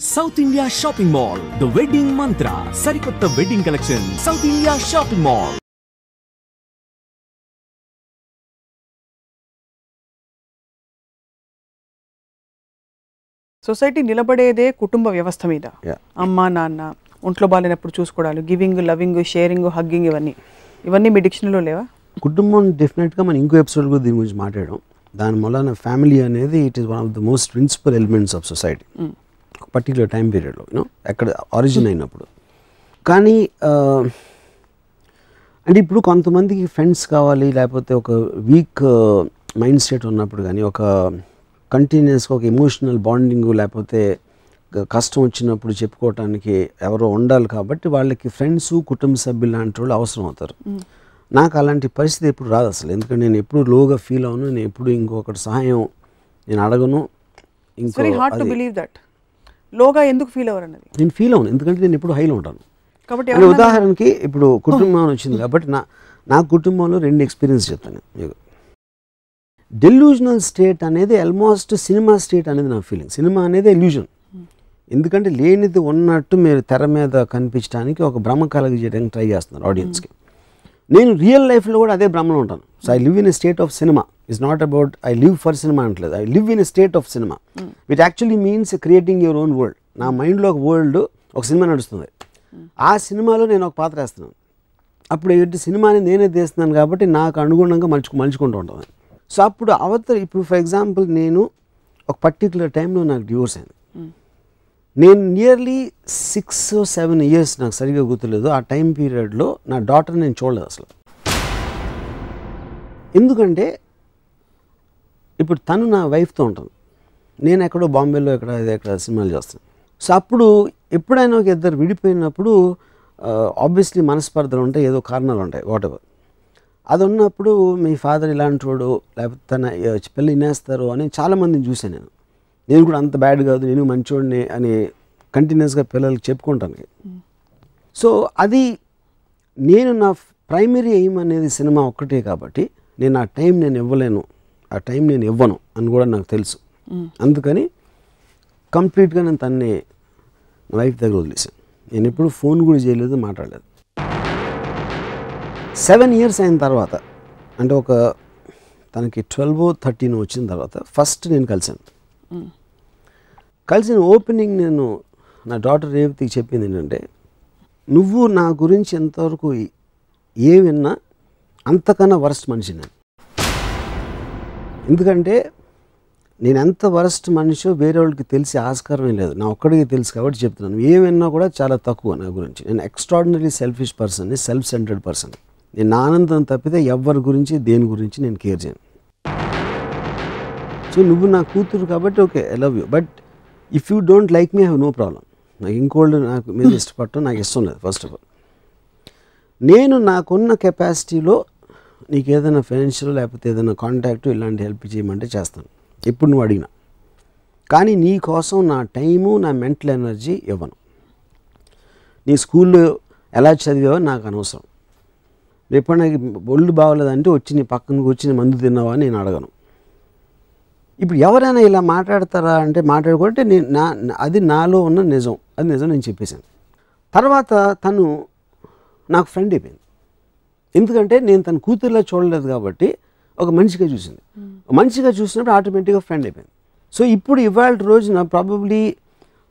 South India Shopping Mall, The Wedding Mantra, Sarikotta Wedding Collection, South India Shopping Mall. Society నిలబడేదే కుటుంబ వ్యవస్థ మీద. అమ్మ నాన్న ఒంట్లో బాలేనప్పుడు చూసుకోవడాలు, గివింగ్, లవింగ్, షేరింగ్, హగ్గింగ్, ఇవన్నీ మీ డిక్షనరీలో లేవా? కుటుంబం డెఫినెట్గా మనం ఇంకో ఎపిసోడ్ కూడా దీని గురించి మాట్లాడడం. దాని వలన ఫ్యామిలీ అనేది it is one of the most principal elements of society particular time పీరియడ్లో ఎక్కడ ఆరిజిన్ అయినప్పుడు. కానీ అంటే ఇప్పుడు కొంతమందికి ఫ్రెండ్స్ కావాలి, లేకపోతే ఒక వీక్ మైండ్ సెట్ ఉన్నప్పుడు, కానీ ఒక కంటిన్యూస్గా ఒక ఎమోషనల్ బాండింగ్, లేకపోతే కష్టం వచ్చినప్పుడు చెప్పుకోవటానికి ఎవరో ఉండాలి. కాబట్టి వాళ్ళకి ఫ్రెండ్స్, కుటుంబ సభ్యులు లాంటి వాళ్ళు అవసరం అవుతారు. నాకు అలాంటి పరిస్థితి ఎప్పుడు రాదు అసలు. ఎందుకంటే నేను ఎప్పుడు లోగా ఫీల్ అవును, నేను ఎప్పుడు ఇంకొకటి సహాయం నేను అడగను. లోగా ఎందుకు ఫీల్ అవ్వరు అన్నది నేను ఫీల్ అవును, ఎందుకంటే నేను ఎప్పుడు హైలో ఉంటాను. కాబట్టి ఉదాహరణకి ఇప్పుడు కుటుంబం వచ్చింది కాబట్టి నా కుటుంబంలో 2 ఎక్స్పీరియన్స్ చెప్తాను మీకు. డెల్యూజనల్ స్టేట్ అనేది ఆల్మోస్ట్ సినిమా స్టేట్ అనేది నా ఫీలింగ్. సినిమా అనేది ఎల్యూజన్, ఎందుకంటే లేనిది ఉన్నట్టు మీరు తెర మీద కనిపించడానికి ఒక భ్రమ కలగజేయడానికి ట్రై చేస్తున్నారు ఆడియన్స్కి. నేను రియల్ లైఫ్లో కూడా అదే భ్రమలో ఉంటాను. So I live in a state of cinema. It's not about I live for cinema అంటలేదు, I live in a state of cinema which actually means creating your own world. నా మైండ్లో ఒక వరల్డ్, ఒక సినిమా నడుస్తుంది. ఆ సినిమాలో నేను ఒక పాత్ర వేస్తున్నాను. అప్పుడు ఏంటి, సినిమాని నేనే తీస్తున్నాను కాబట్టి నాకు అనుగుణంగా మలుచుకుంటూ ఉంటాను. సో అప్పుడు ఇప్పుడు ఫర్ ఎగ్జాంపుల్ నేను ఒక పర్టికులర్ టైంలో నాకు డివోర్స్ అయింది. నేను నియర్లీ 6 or 7 years, నాకు సరిగ్గా గుర్తులేదు, ఆ టైం పీరియడ్లో నా డాటర్ నేను చూడలేదు అసలు. ఎందుకంటే ఇప్పుడు తను నా వైఫ్తో ఉంటాను, నేను ఎక్కడో బాంబేలో ఎక్కడ సినిమాలు చేస్తాను. సో అప్పుడు ఎప్పుడైనా ఒక ఇద్దరు విడిపోయినప్పుడు ఆబ్వియస్లీ మనస్పర్ధలు ఉంటాయి, ఏదో కారణాలు ఉంటాయి, వాటెవర్. అది ఉన్నప్పుడు మీ ఫాదర్ ఇలాంటి వాడు, లేకపోతే తన పిల్లలు వినేస్తారు అని చాలామందిని చూశాను. నేను కూడా అంత బ్యాడ్ కాదు, నేను మంచోడిని అని కంటిన్యూస్గా పిల్లలకి చెప్పుకుంటాను. సో అది నేను నా ప్రైమరీ ఎయిమ్ అనేది సినిమా ఒక్కటే కాబట్టి నేను ఆ టైం నేను ఇవ్వలేను, ఆ టైం నేను ఇవ్వను అని కూడా నాకు తెలుసు. అందుకని కంప్లీట్గా నేను తన్ని వైఫ్ దగ్గర వదిలేసాను. నేను ఎప్పుడు ఫోన్ కూడా చేయలేదు, మాట్లాడలేదు. 7 years అయిన తర్వాత, అంటే ఒక తనకి 12 or 13 వచ్చిన తర్వాత ఫస్ట్ నేను కలిసిన ఓపెనింగ్ నేను నా డాటర్ రేవతికి చెప్పింది ఏంటంటే, నువ్వు నా గురించి ఎంతవరకు ఏ విన్నా అంతకన్నా వరస్ట్ మనిషి నేను. ఎందుకంటే నేను ఎంత వరస్ట్ మనిషో వేరే వాళ్ళకి తెలిసే ఆస్కారమే లేదు, నా ఒక్కడికి తెలుసు కాబట్టి చెప్తున్నాను. ఏమైనా కూడా చాలా తక్కువ నా గురించి. నేను extraordinary selfish person, self centred person. నేను నా ఆనందం తప్పితే ఎవరి గురించి దేని గురించి నేను కేర్ చేయను. సో నువ్వు నా కూతురు కాబట్టి okay, I love you, but if you don't like me, I have no problem. నాకు ఇంకోళ్ళు నాకు మీద ఇష్టపడటం నాకు ఇష్టం లేదు. ఫస్ట్ ఆఫ్ ఆల్ నేను నాకున్న కెపాసిటీలో నీకు ఏదైనా ఫైనాన్షియల్ లేకపోతే ఏదైనా కాంటాక్ట్ ఇలాంటి హెల్ప్ చేయమంటే చేస్తాను, ఎప్పుడు నువ్వు అడిగినా. కానీ నీ కోసం నా టైము, నా మెంటల్ ఎనర్జీ ఇవ్వను. నీ స్కూల్లో ఎలా చదివావో నాకు అనవసరం. రేపు నాకు ఒళ్ళు బాగోలేదంటే వచ్చి నీ పక్కన కూర్చుని మందు తిన్నావా అని నేను అడగను. ఇప్పుడు ఎవరైనా ఇలా మాట్లాడతారా అంటే మాట్లాడుకుంటే అది నాలో ఉన్న నిజం, అది నిజం నేను చెప్పేశాను. తర్వాత తను నాకు ఫ్రెండ్ అయిపోయింది. ఎందుకంటే నేను తన కూతురులా చూడలేదు కాబట్టి ఒక మనిషిగా చూసింది. మనిషిగా చూసినప్పుడు ఆటోమేటిక్గా ఫ్రెండ్ అయిపోయింది. సో ఇప్పుడు ఇవాళ రోజున ప్రాబబ్లీ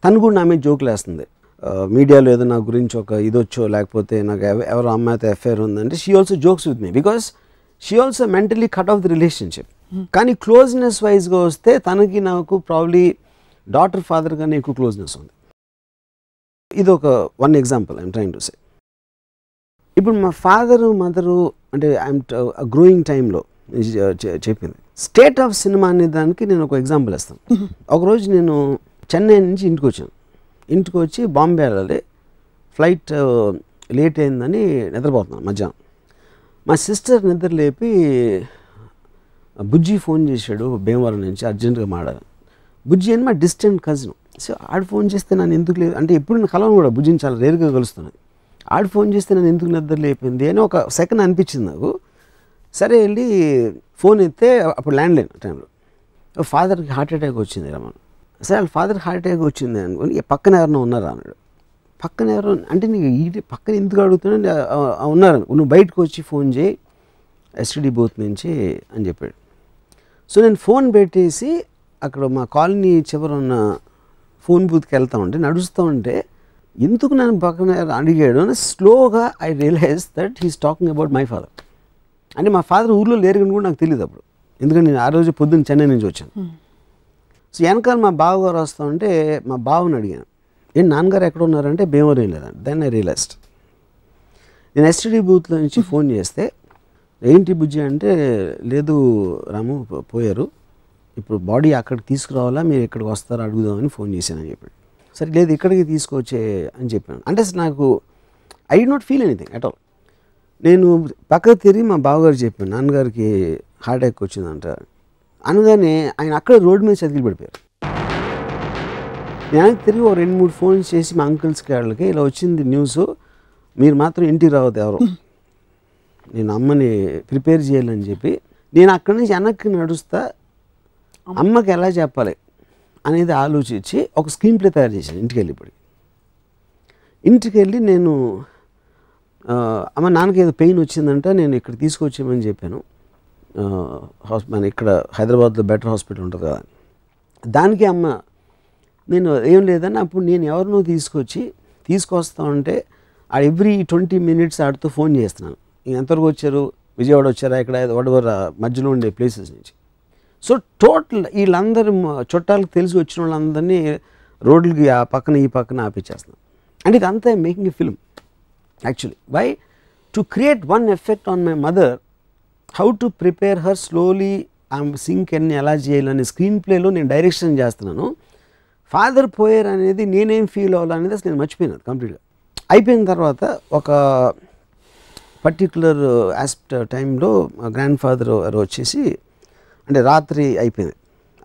తను కూడా నా మీద జోకులు వేస్తుంది. మీడియాలో ఏదో నా గురించి ఒక ఇదొచ్చో, లేకపోతే నాకు ఎవరో అమ్మాయితో అఫేర్ ఉందంటే she also jokes with me, because she also mentally cut off the relationship. కానీ క్లోజ్నెస్ వైజ్గా వస్తే తనకి నాకు ప్రాబ్లీ డాటర్ ఫాదర్ కన్నా ఎక్కువ క్లోజ్నెస్ ఉంది. ఇది ఒక one example I'm trying to say. ఇప్పుడు మా ఫాదరు మదరు అంటే ఐఎమ్ గ్రోయింగ్ టైంలో చెప్పింది స్టేట్ ఆఫ్ సినిమా అనే దానికి నేను ఒక ఎగ్జాంపుల్ ఇస్తాను. ఒకరోజు నేను చెన్నై నుంచి ఇంటికి వచ్చాను. ఇంటికి వచ్చి బాంబే వెళ్ళాలి, ఫ్లైట్ లేట్ అయిందని నిద్రపోతున్నాను మధ్యాహ్నం. మా సిస్టర్ నిద్ర లేపి బుజ్జి ఫోన్ చేశాడు భీమవరం నుంచి, అర్జెంటుగా మాట్లాడాలి. బుజ్జి అని మా డిస్టెంట్ కజిన్. సో ఆడు ఫోన్ చేస్తే నన్ను ఎందుకు లేదు అంటే ఎప్పుడు నేను కలవను కూడా, బుజ్జిని చాలా రేరుగా కలుస్తున్నాను. ఆడు ఫోన్ చేస్తే నన్ను ఎందుకు నిద్ర లేపింది అని ఒక సెకండ్ అనిపించింది నాకు. సరే వెళ్ళి ఫోన్ ఎత్తే అప్పుడు ల్యాండ్లైన్ టైంలో ఫాదర్కి హార్ట్ అటాక్ వచ్చింది రమణ. సరే వాళ్ళ ఫాదర్ హార్ట్ అటాక్ వచ్చింది అనుకోని పక్కన ఎవరైనా ఉన్నారా అన్నాడు. పక్కన ఎవరు అంటే నీకు ఈ పక్కన ఎందుకు అడుగుతున్నా ఉన్నారు, నువ్వు బయటకు వచ్చి ఫోన్ చేయి ఎస్టీడీ బూత్ నుంచి అని చెప్పాడు. సో నేను ఫోన్ పెట్టేసి అక్కడ మా కాలనీ చివరున్న ఫోన్ బూత్కి వెళ్తా ఉంటే నడుస్తూ ఉంటే ఎందుకు నన్ను పక్కన అడిగాడు అని స్లోగా I realise that he's talking about my father. అంటే మా ఫాదర్ ఊర్లో లేరు కూడా నాకు తెలియదు అప్పుడు, ఎందుకంటే నేను ఆ రోజు పొద్దున్న చెన్నై నుంచి వచ్చాను. సో వెనకాల మా బావగారు వస్తూ ఉంటే మా బావని అడిగాను, ఏంటి నాన్నగారు ఎక్కడ ఉన్నారంటే భీమవరం లేదండి. Then I realised. నేను ఎస్టీడీ బూత్లో నుంచి ఫోన్ చేస్తే ఏంటి బుజ్జి అంటే లేదు రాము పోయారు, ఇప్పుడు బాడీ అక్కడికి తీసుకురావాలా మీరు ఇక్కడికి వస్తారా అడుగుదామని ఫోన్ చేశాను అని చెప్పాడు. సరే లేదు ఇక్కడికి తీసుకొచ్చే అని చెప్పాను. అంటే నాకు I did not feel anything at all. నేను పక్కకు తిరిగి మా బావగారు చెప్పాను నాన్నగారికి హార్ట్ అటాక్ వచ్చిందంట అనగానే ఆయన అక్కడ రోడ్డు మీద చతికిలు పడిపోయారు. నేను తిరిగి ఒక 2-3 ఫోన్స్ చేసి మా అంకుల్స్కి వాళ్ళకి ఇలా వచ్చింది న్యూస్, మీరు మాత్రం ఇంటికి రావద్దు ఎవరు, నేను అమ్మని ప్రిపేర్ చేయాలని చెప్పి నేను అక్కడి నుంచి వెనక్కి నడుస్తా అమ్మకి ఎలా చెప్పాలి అనేది ఆలోచించి ఒక స్క్రీన్ ప్లే తయారు చేశాను. ఇంటికి వెళ్ళి నేను అమ్మ నాన్నకి ఏదో పెయిన్ వచ్చిందంట నేను ఇక్కడ తీసుకొచ్చామని చెప్పాను. మన ఇక్కడ హైదరాబాద్లో బెటర్ హాస్పిటల్ ఉంటుంది కదా, దానికి అమ్మ నేను ఏం లేదని అప్పుడు నేను ఎవరినో తీసుకొస్తా ఉంటే ఎవ్రీ 20 minutes ఆడితో ఫోన్ చేస్తున్నాను, ఎంతవరకు వచ్చారు, విజయవాడ వచ్చారా, ఇక్కడ వాడెవర్ మధ్యలో ఉండే ప్లేసెస్ నుంచి. సో టోటల్ వీళ్ళందరూ చుట్టాలకు తెలిసి వచ్చిన వాళ్ళందరినీ రోడ్లకి ఆ పక్కన ఈ పక్కన ఆపించేస్తున్నాను. అండ్ ఇదంతా making a film actually. Why to create one effect on my mother, how to prepare her slowly, ఆమె సింక్ అన్ని ఎలా చేయాలని స్క్రీన్ ప్లేలో నేను డైరెక్షన్ చేస్తున్నాను. ఫాదర్ పోయారు అనేది నేనేం ఫీల్ అవ్వాలనేది అసలు నేను మర్చిపోయినాను కంప్లీట్గా. అయిపోయిన తర్వాత ఒక పర్టికులర్ టైంలో మా గ్రాండ్ ఫాదర్ వచ్చేసి, అంటే రాత్రి అయిపోయింది,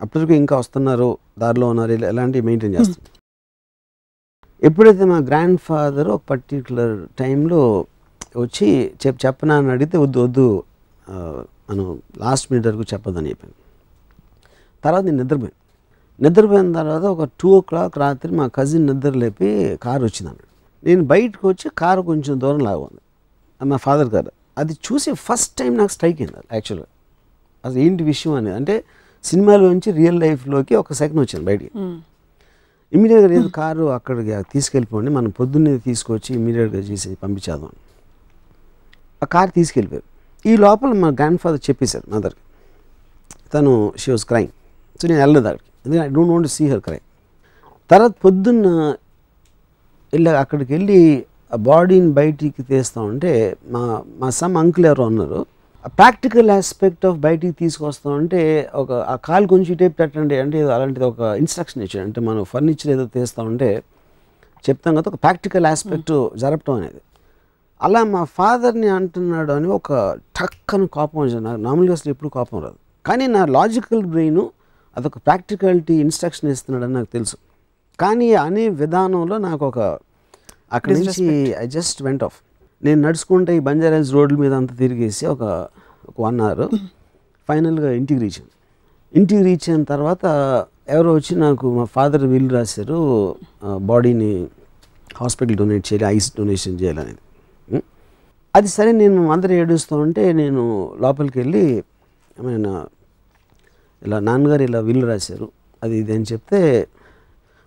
అప్పటికి ఇంకా వస్తున్నారు దారిలో ఉన్నారు ఎలాంటివి మెయింటైన్ చేస్తారు. ఎప్పుడైతే మా గ్రాండ్ ఫాదర్ ఒక పర్టికులర్ టైంలో వచ్చి చెప్పనా అని అడిగితే వద్దు మనం లాస్ట్ మినిట్ వరకు చెప్పదని చెప్పాను. తర్వాత నేను నిద్రపోయిన తర్వాత ఒక 2 o'clock రాత్రి మా కజిన్ నిద్ర లేపి కారు వచ్చింది అన్నాడు. నేను బయటకు వచ్చి కారు కొంచెం దూరం లాగుంది, మా ఫాదర్ కారు. అది చూసి ఫస్ట్ టైం నాకు స్ట్రైక్ అయింది యాక్చువల్గా, అసలు ఏంటి విషయం అనేది. అంటే సినిమాలోంచి రియల్ లైఫ్లోకి ఒక సెకండ్ వచ్చింది బయటికి. ఇమీడియట్గా లేదు కారు అక్కడికి తీసుకెళ్ళిపోండి, మనం పొద్దున్నే తీసుకొచ్చి ఇమీడియట్గా చేసి పంపించేద్దాం. ఆ కారు తీసుకెళ్ళిపోయారు. ఈ లోపల మా గ్రాండ్ ఫాదర్ చెప్పేశారు మదర్కి, తను షీ వాజ్ క్రైమ్. సో నేను వెళ్ళలేదు అక్కడికి, ఎందుకంటే I don't want to see her cry. తర్వాత పొద్దున్న అక్కడికి వెళ్ళి ఆ బాడీని బయటికి తీస్తూ ఉంటే మా సమ్ అంకుల్ ఎవరో ఉన్నారు, ఆ ప్రాక్టికల్ ఆస్పెక్ట్ ఆఫ్ బయటికి తీసుకొస్తా ఉంటే ఆ కాలు కొంచెం టేప్ పెట్టండి అంటే అలాంటిది ఒక ఇన్స్ట్రక్షన్ ఇచ్చాడు. అంటే మనం ఫర్నిచర్ ఏదో తీస్తూ ఉంటే చెప్తాం కదా, ఒక ప్రాక్టికల్ ఆస్పెక్ట్ జరపటం అనేది. అలా మా ఫాదర్ని అంటున్నాడు అని ఒక టక్కని కోపం వచ్చింది. నాకు నార్మల్గా అసలు ఎప్పుడు కోపం రాదు, కానీ నా లాజికల్ బ్రెయిన్ అదొక ప్రాక్టికాలిటీ ఇన్స్ట్రక్షన్ ఇస్తున్నాడని నాకు తెలుసు. కానీ అనే విధానంలో నాకు అక్కడి నుంచి ఐ జస్ట్ వెంట్ ఆఫ్. నేను నడుచుకుంటే ఈ బంజారాహిల్స్ రోడ్ల మీద అంతా తిరిగేసి ఒక 1 hour ఫైనల్గా ఇంటికి రీచ్ అయిన తర్వాత ఎవరో వచ్చి నాకు మా ఫాదర్ వీలు రాశారు, బాడీని హాస్పిటల్ డొనేట్ చేయాలి, ఐస్ డొనేషన్ చేయాలనేది. అది సరే నేను మదర్ ఏడుస్తూ ఉంటే నేను లోపలికి వెళ్ళి ఇలా నాన్నగారు ఇలా వీలు రాశారు అది ఇది అని చెప్తే,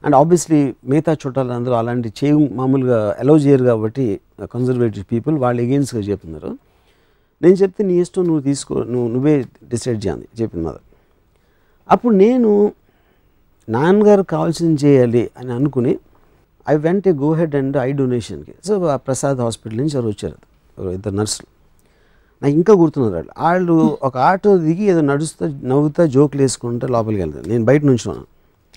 అండ్ ఆబ్వియస్లీ మిగతా చుట్టాలు అందరూ అలాంటి మామూలుగా అలౌ చేయరు కాబట్టి కన్జర్వేటివ్ పీపుల్ వాళ్ళు ఎగెయిన్స్ట్గా చెప్తున్నారు. నేను చెప్తే నీ ఇష్టం నువ్వు తీసుకో, నువ్వే డిసైడ్ చేయాలి చెప్పింది మదర్. అప్పుడు నేను నాన్నగారు కావాల్సింది చేయాలి అని అనుకుని I went a go head and I డొనేషన్కి. సో ప్రసాద్ హాస్పిటల్ నుంచి ఎవరు వచ్చారు, 2 నర్సులు, నాకు ఇంకా గుర్తున్నారు. వాళ్ళు ఒక ఆటో దిగి ఏదో నడుస్తూ నవ్వుతా జోకులు వేసుకుంటూ లోపలికి వెళ్తారు, నేను బయట నుంచి ఉన్నాను.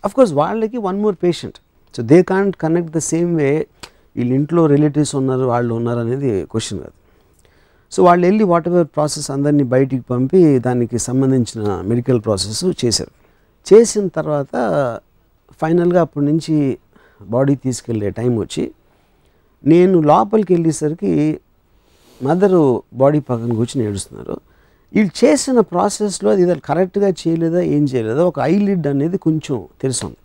అఫ్కోర్స్ వాళ్ళకి 1 more patient, so they can't connect the same way. వీళ్ళ ఇంట్లో రిలేటివ్స్ ఉన్నారు వాళ్ళు ఉన్నారు అనేది క్వశ్చన్ కాదు. సో వాళ్ళు వెళ్ళి వాట్ ఎవర్ ప్రాసెస్ అందరినీ బయటికి పంపి దానికి సంబంధించిన మెడికల్ ప్రాసెస్ చేశారు. చేసిన తర్వాత ఫైనల్గా అప్పటి నుంచి బాడీ తీసుకెళ్ళే టైం వచ్చి నేను లోపలికి వెళ్ళేసరికి మదరు బాడీ పక్కన కూర్చొని ఏడుస్తున్నారు. వీళ్ళు చేసిన ప్రాసెస్లో అది కరెక్ట్గా చేయలేదా ఏం చేయలేదా ఒక ఐలిడ్ అనేది కొంచెం తెలుస్తుంది.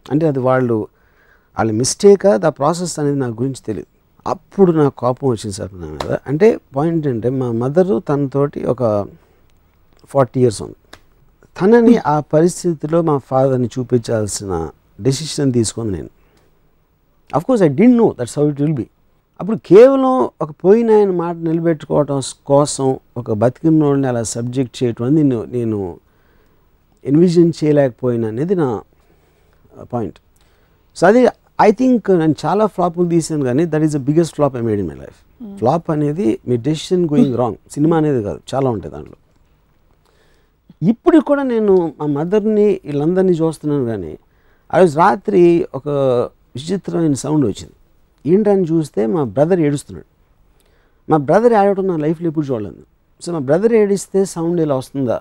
అంటే అది వాళ్ళ మిస్టేకా ద ప్రాసెస్ అనేది నాకు గురించి తెలియదు. అప్పుడు నాకు కోపం వచ్చింది సార్ నా మీద. అంటే పాయింట్ అంటే మా మదరు తనతోటి ఒక 40 years ఉంది. తనని ఆ పరిస్థితిలో మా ఫాదర్ని చూపించాల్సిన డెసిషన్ తీసుకుంది నేను. Of course I didn't know that's how it will be. అప్పుడు కేవలం ఒక పోయిన ఆయన మాట నిలబెట్టుకోవటం కోసం ఒక బతికినోళ్ళని అలా సబ్జెక్ట్ చేయటం అనేది నేను ఎన్విజన్ చేయలేకపోయినా అనేది నా పాయింట్. సో అది ఐ థింక్ నేను చాలా ఫ్లాపులు తీసాను, కానీ that is the biggest flop I made in my life. Flop అనేది మీ డెసిషన్ గోయింగ్ రాంగ్, సినిమా అనేది కాదు, చాలా ఉంటాయి దాంట్లో. ఇప్పుడు కూడా నేను మా మదర్ని వీళ్ళందరినీ చూస్తున్నాను, కానీ ఆ రోజు రాత్రి ఒక విచిత్రమైన సౌండ్ వచ్చింది. ఏంటని చూస్తే మా బ్రదర్ ఏడుస్తున్నాడు. మా బ్రదర్ ఏడవటం నా లైఫ్లో ఎప్పుడు చూడలేదు. సో మా బ్రదర్ ఏడిస్తే సౌండ్ ఇలా వస్తుందా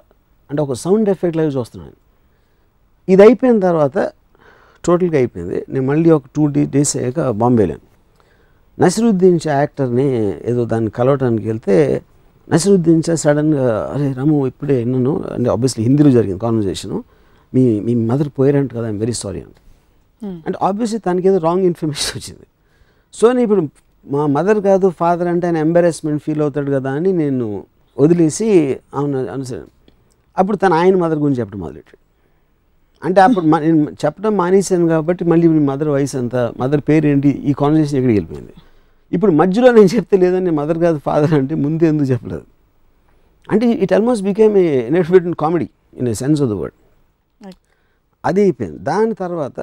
అంటే ఒక సౌండ్ ఎఫెక్ట్ లాగా చూస్తున్నాను. ఇది అయిపోయిన తర్వాత టోటల్గా అయిపోయింది. నేను మళ్ళీ ఒక 2 days అయ్యాక బాంబే వెళ్ళాను. నసిరుద్దీన్ షా యాక్టర్ని ఏదో దాన్ని కలవటానికి వెళ్తే నసిరుద్దీన్ షా సడన్గా అరే రాము ఇప్పుడే విన్నాను అంటే ఆబ్వియస్లీ హిందీలో జరిగింది కాన్వర్జేషను, మీ మదర్ పోయారంట కదా, ఐమ్ వెరీ సారీ అంటే ఆబ్వియస్లీ తనకి ఏదో రాంగ్ ఇన్ఫర్మేషన్ వచ్చింది. సో నేను ఇప్పుడు మా మదర్ కాదు ఫాదర్ అంటే ఆయన ఎంబారెస్మెంట్ ఫీల్ అవుతాడు కదా అని నేను వదిలేసి అనుసరి అప్పుడు తను ఆయన మదర్ గురించి చెప్పడం మొదలెట్టాడు. అంటే అప్పుడు నేను చెప్పడం మానేశాను కాబట్టి మళ్ళీ మీ మదర్ వయసు ఎంత, మదర్ పేరు ఏంటి, ఈ కాన్వర్జేషన్ ఎక్కడికి వెళ్ళిపోయింది. ఇప్పుడు మధ్యలో నేను చెప్తే లేదని మదర్ కాదు ఫాదర్ అంటే ముందు ఎందుకు చెప్పలేదు అంటే it almost became a inefficient comedy in a sense of the word. అది అయిపోయింది. దాని తర్వాత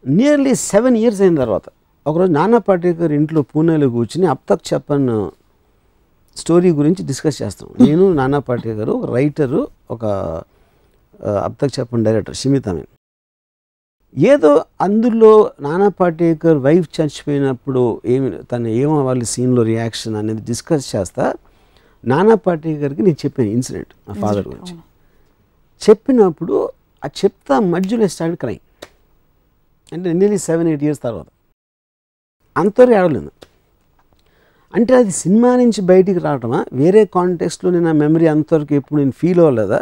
నియర్లీ 7 years అయిన తర్వాత ఒకరోజు నానా పాటేకర్ ఇంట్లో పూణేలో కూర్చుని అబ్ తక్ చెప్పన్ స్టోరీ గురించి డిస్కస్ చేస్తాం. నేను నానా పాటేకర్, ఒక రైటరు, ఒక అబ్ తక్ చెప్పన్ డైరెక్టర్ షిమిత్ అమీన్. ఏదో అందులో నానా పాటేకర్ వైఫ్ చచ్చిపోయినప్పుడు ఏమవ్వాలి సీన్లో రియాక్షన్ అనేది డిస్కస్ చేస్తా నానా పాటేకర్కి నేను చెప్పాను ఇన్సిడెంట్ నా ఫాదర్ గురించి. చెప్పినప్పుడు ఆ చెప్తా మధ్యలో స్టార్ట్ క్రైమ్. అంటే నియర్లీ 7-8 years తర్వాత అంతవరకు ఏడవలేదు. అంటే అది సినిమా నుంచి బయటికి రావటమా, వేరే కాంటెక్స్ట్లో నేను ఆ మెమరీ అంతవరకు ఎప్పుడు నేను ఫీల్ అవ్వలేదా,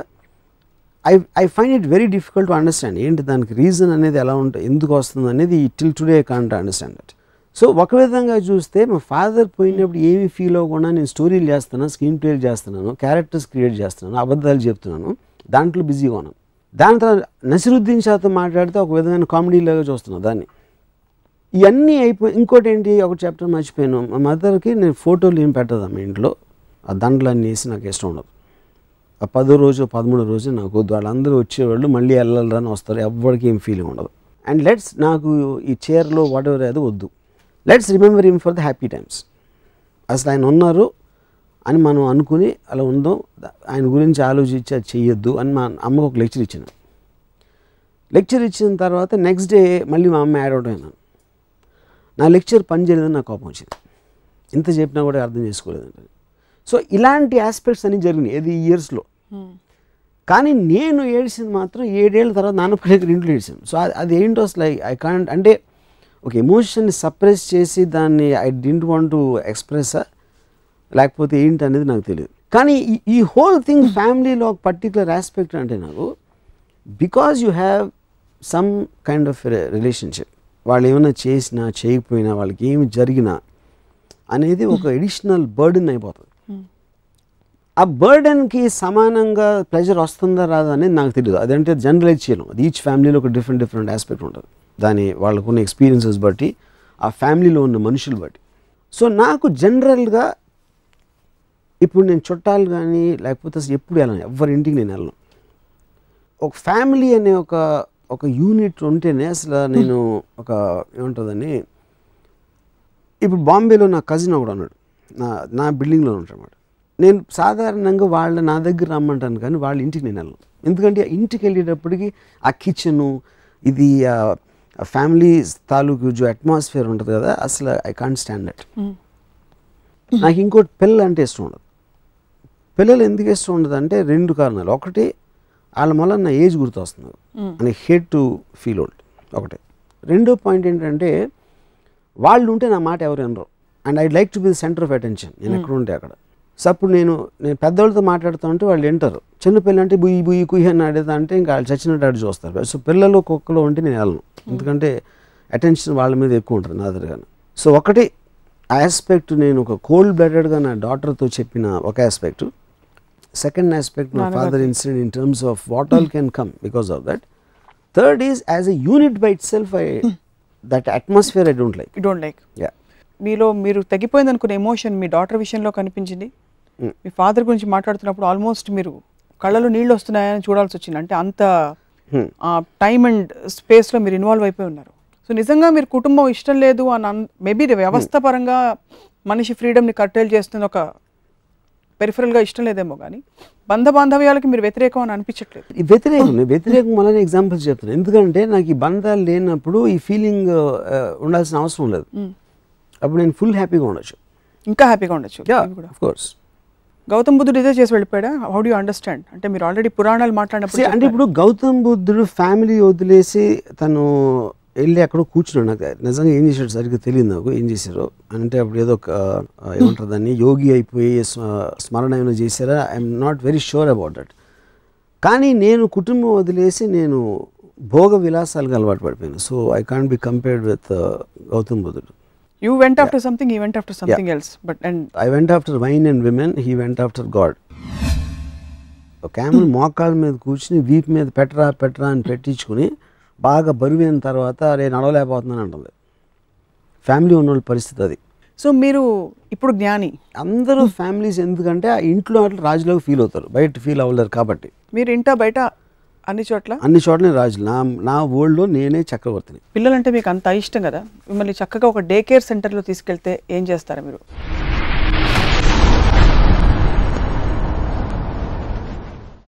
I find it very difficult to understand. ఏంటి దానికి రీజన్ అనేది ఎలా ఉంటుంది, ఎందుకు వస్తుంది అనేది till today I can't understand that. So ఒక విధంగా చూస్తే మా ఫాదర్ పోయినప్పుడు ఏమీ ఫీల్ అవ్వకుండా నేను స్టోరీలు చేస్తున్నాను, స్క్రీన్ ప్లేలు చేస్తున్నాను, క్యారెక్టర్స్ క్రియేట్ చేస్తున్నాను, అబద్ధాలు చెప్తున్నాను, దాంట్లో బిజీగా ఉన్నాను. దాని తర్వాత నసిరుద్దీన్ షాతో మాట్లాడితే ఒక విధమైన కామెడీలాగా చూస్తున్నాను దాన్ని. ఇవన్నీ అయిపోయి ఇంకోటి ఏంటి, ఒక చాప్టర్ మర్చిపోయాను. మా మదర్కి నేను ఫోటోలు ఏం పెట్టదు మా ఇంట్లో, ఆ దండలన్నీ వేసి నాకు ఇష్టం ఉండదు. ఆ 10వ రోజు 13వ రోజు నాకు వద్దు, వాళ్ళందరూ వచ్చేవాళ్ళు మళ్ళీ వెళ్ళాలని వస్తారు, ఎవరికి ఏం ఫీలింగ్ ఉండదు. అండ్ నాకు ఈ చైర్లో వాట్ ఎవర్ అది వద్దు, let's remember him for the happy times. అసలు ఆయన ఉన్నారు అని మనం అనుకుని అలా ఉందాం, ఆయన గురించి ఆలోచించి అది చెయ్యొద్దు అని మా అమ్మకు ఒక లెక్చర్ ఇచ్చాను. లెక్చర్ ఇచ్చిన తర్వాత నెక్స్ట్ డే మళ్ళీ మా అమ్మ యాడ్ అవుట్ అయినాను. నా లెక్చర్ పని చేయలేదని నాకు కోపం వచ్చింది, ఇంత చెప్పినా కూడా అర్థం చేసుకోలేదండి. సో ఇలాంటి ఆస్పెక్ట్స్ అన్నీ జరిగినాయి ఏది ఈ ఇయర్స్లో. కానీ నేను ఏడ్చింది మాత్రం 7 ఏళ్ళ తర్వాత నాన్న పాటేకర్ ఇంట్లో ఏడ్చాను. సో అది ఏంటో అసలు ఐ కాంట్, అంటే ఒక ఎమోషన్ని సప్రెస్ చేసి దాన్ని I didn't want to express లేకపోతే ఏంటి అనేది నాకు తెలియదు. కానీ ఈ హోల్ థింగ్ ఫ్యామిలీలో ఒక పర్టికులర్ ఆస్పెక్ట్ అంటే నాకు because you have some kind of relationship, వాళ్ళు ఏమైనా చేసినా చేయకపోయినా వాళ్ళకి ఏమి జరిగినా అనేది ఒక ఎడిషనల్ బర్డెన్ అయిపోతుంది. ఆ బర్డెన్కి సమానంగా ప్రెజర్ వస్తుందా రాదా అనేది నాకు తెలియదు. అదంటే జనరలైజ్ చేయలేం, అది ఈచ్ ఫ్యామిలీలో ఒక డిఫరెంట్ ఆస్పెక్ట్ ఉంటుంది, దాని వాళ్ళకున్న ఎక్స్పీరియన్సెస్ బట్టి, ఆ ఫ్యామిలీలో ఉన్న మనుషులు బట్టి. సో నాకు జనరల్గా ఇప్పుడు నేను చుట్టాలు కానీ లేకపోతే అసలు ఎప్పుడు వెళ్ళను, ఎవరింటికి నేను వెళ్ళను. ఒక ఫ్యామిలీ అనే ఒక యూనిట్ ఉంటేనే అసలు నేను ఒక ఏముంటుందని, ఇప్పుడు బాంబేలో నా కజిన్ ఒకడు ఉన్నాడు, నా బిల్డింగ్లో ఉంటాడు. నేను సాధారణంగా నా దగ్గర రమ్మంటాను కానీ వాళ్ళ ఇంటికి నేను వెళ్ళను. ఎందుకంటే ఇంటికి వెళ్ళేటప్పటికి ఆ కిచెను ఇది ఫ్యామిలీ తాలూకు జో అట్మాస్ఫియర్ ఉంటుంది కదా, అసలు ఐ కాంట్ స్టాండ్ దట్. నాకు ఇంకోటి పిల్లలు అంటే ఇష్టం ఉండదు. పిల్లలు ఎందుకు ఇష్టం ఉండదు అంటే 2 కారణాలు. ఒకటి, వాళ్ళ వల్ల నా ఏజ్ గుర్తొస్తుంది అని హేట్ టు ఫీల్ ఓల్డ్ ఒకటి. రెండో పాయింట్ ఏంటంటే వాళ్ళు ఉంటే నా మాట ఎవరు వినరు, and I'd like to be the centre of attention. నేను ఎక్కడ ఉంటే అక్కడ సో అప్పుడు నేను పెద్దవాళ్ళతో మాట్లాడుతూ ఉంటే వాళ్ళు వింటారు. చిన్నపిల్లలు అంటే బుయ్యి బుయ్యి కుయ్యి అని అడుగుతా అంటే ఇంకా వాళ్ళు చచ్చినట్టు అడిగి చూస్తారు. సో పిల్లలు కుక్కలు ఉంటే నేను వెళ్ళను, ఎందుకంటే అటెన్షన్ వాళ్ళ మీద ఎక్కువ ఉంటుంది నా దగ్గరగానే. సో ఒకటి ఆస్పెక్ట్, నేను ఒక కోల్డ్ బ్లడెడ్గా నా డాటర్తో చెప్పిన ఒక aspect. Second aspect, my father incident in terms of what all can come because of that. Third is as a unit by it self, that atmosphere I don't like. You don't like. మీలో మీరు తగ్గిపోయింది అనుకునే emotion మీ daughter విషయంలో కనిపించింది. మీ father గురించి మాట్లాడుతున్నప్పుడు almost మీరు కళ్ళలో నీళ్ళు వస్తున్నాయని చూడాల్సి వచ్చింది. అంటే అంత టైమ్ అండ్ స్పేస్లో మీరు ఇన్వాల్వ్ అయిపోయి ఉన్నారు. సో నిజంగా మీరు కుటుంబం ఇష్టం లేదు అని మేబీ వ్యవస్థ పరంగా మనిషి ఫ్రీడమ్ని కట్టేలు చేస్తున్న ఒక పెరిఫరల్గా ఇష్టం లేదేమో, కానీ బాంధవ్యాలకి మీరు వ్యతిరేకం అని అనిపించట్లేదు. వ్యతిరేకం వల్లనే ఎగ్జాంపుల్స్ చెప్తున్నాను. ఎందుకంటే నాకు ఈ బంధాలు లేనప్పుడు ఈ ఫీలింగ్ ఉండాల్సిన అవసరం లేదు. అప్పుడు నేను ఫుల్ హ్యాపీగా ఉండొచ్చు, ఇంకా హ్యాపీగా ఉండొచ్చు. Of course. గౌతమ్ బుద్ధుడు ఇదే చేసి వెళ్ళిపోయాడా? How do you understand? అంటే మీరు ఆల్రెడీ పురాణాలు మాట్లాడినప్పుడు అంటే ఇప్పుడు గౌతమ్ బుద్ధుడు ఫ్యామిలీ వదిలేసి తను వెళ్ళి అక్కడ కూర్చున్నాడు. నాకు నిజంగా ఏం చేశాడు సరిగ్గా తెలియదు నాకు, ఏం చేశారో. అంటే అప్పుడు ఏదో ఏమంటారు దాన్ని, యోగి అయిపోయి స్మరణ ఏమైనా చేశారా, I'm not very sure about that. కానీ నేను కుటుంబం వదిలేసి నేను భోగ విలాసాలకు అలవాటు పడిపోయాను. So I can't be compared with Gautam బుద్ధుడు. You went after something, he went after something else. But I went after wine and women, he went after God. ఒక ఆమె మోకాళ్ళ మీద కూర్చుని వీపు మీద పెట్టరా అని పెట్టించుకుని బాగా బరువైన తర్వాత అరే నడవలేకపోతున్నాను అంటుంది. ఫ్యామిలీ ఉన్న వాళ్ళ పరిస్థితి అది. సో మీరు ఇప్పుడు జ్ఞాని. అందరూ ఫ్యామిలీస్ ఎందుకంటే ఆ ఇంట్లో అట్లా రాజులాగా ఫీల్ అవుతారు, బయట ఫీల్ అవ్వలేరు. కాబట్టి మీరు ఇంటా బయట అన్ని చోట్ల రాజులు. నా వరల్డ్లో నేనే చక్రవర్తిని. పిల్లలంటే మీకు అంత ఇష్టం కదా, మిమ్మల్ని చక్కగా ఒక డే కేర్ సెంటర్లో తీసుకెళ్తే ఏం చేస్తారా మీరు?